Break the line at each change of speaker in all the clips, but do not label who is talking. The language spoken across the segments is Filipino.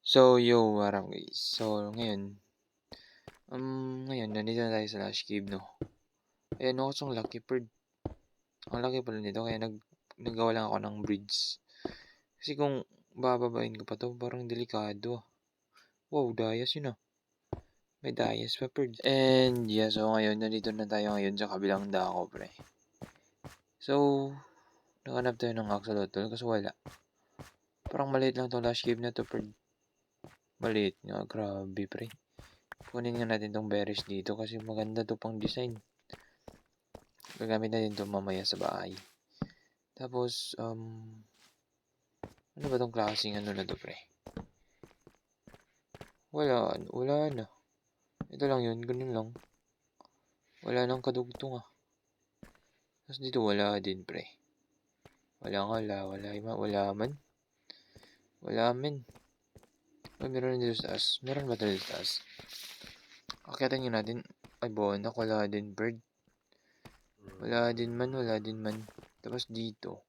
So, yo, what up guys? So, ngayon, nandito na tayo sa Lush Cave, no? Ayan, ako siyang Lucky Bird. Ang laki pala nito, kaya nagawa lang ako ng bridge. Kasi kung bababain ko pa to, parang delikado. Wow, dayas yun ah. May dayas pa, Bird. And yeah, so ngayon, nandito na tayo ngayon sa kabilang dako, pre. So, nakanap tayo ng axolotl kasi wala. Parang maliit lang to Lush Cave na to, Bird. Maliit nga, grabe, pre. Kunin nga natin tong berries dito kasi maganda to pang design. Gagamit natin to mamaya sa bahay. Tapos, ano ba tong klaseng ano na to, pre? Wala na. Ito lang yun, ganun lang. Wala nang kadugtong ah. Tapos dito wala din, pre. Wala man. Wala man. Ay, meron dito sa taas. Meron ba dito sa taas? Akitan nyo natin. Ay, bonak, wala din, bird. Wala din man. Tapos dito.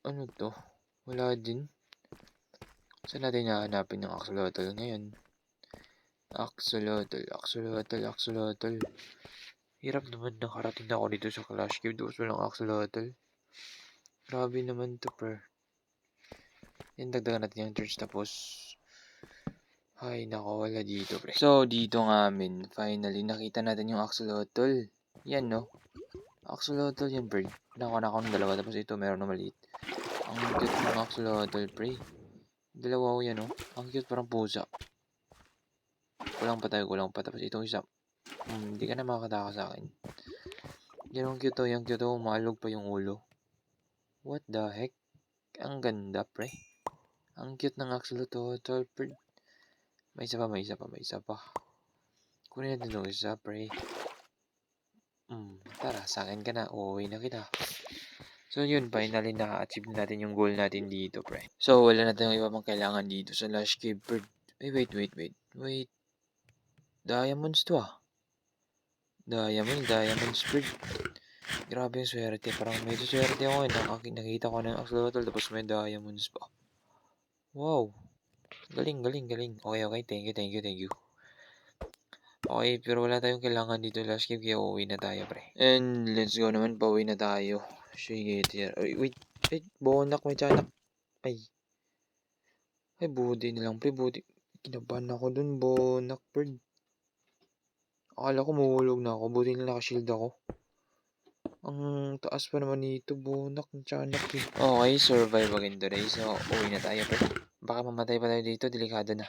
Ano to? Wala din. Saan natin hahanapin ng axolotl ngayon? Axolotl. Hirap naman nakarating na ako dito sa Clash Cave. Tapos walang axolotl. Grabe naman to, per. Yan, dagdagan natin yung church. Tapos, ay, nako, wala dito, pre. So, dito nga amin, finally, nakita natin yung axolotl. Yan, no? Axolotl yan, pre. Nakuha na ako ng dalawa. Tapos ito, meron na maliit. Ang cute ng axolotl, pre. Dalawa ko yan, no? Ang cute, parang pusa. Kulang pa. Tapos itong isa. Hindi ka na makakataka sa akin. Yan ang cute, yung cute, maalog pa yung ulo. What the heck? Ang ganda, pre. Ang cute ng axolotl, pre. May isa pa. Kunin natin itong isa, pre. Tara, sa akin ka na. Uuwi na kita. So, yun, finally, na-achieve na natin yung goal natin dito, pre. So, wala na tayong iba pang kailangan dito sa Lush Cave, bird. Ay, wait. Diamonds to ah. Diamonds, bird. Grabe yung swerte. Parang medyo swerte ako eh. Nakita ko ng axolotl tapos may diamonds pa. Wow. Galing. Okay. Thank you. Okay, pero wala tayong kailangan dito last game kaya uuwi na tayo, pre. And let's go naman, pauwi na tayo. Sige, tiyan. Wait. Bonak, may tiyanak. Ay, buti nilang, pre, buti. Kinabahan ako dun, bonak, bird. Akala ko mahulog na ako, buti nila nakashield ako. Ang taas pa naman nito, bonak, ng tiyanak eh. Okay, survive again today, so uwi na tayo, pre. Baka mamatay pa tayo dito, delikado na.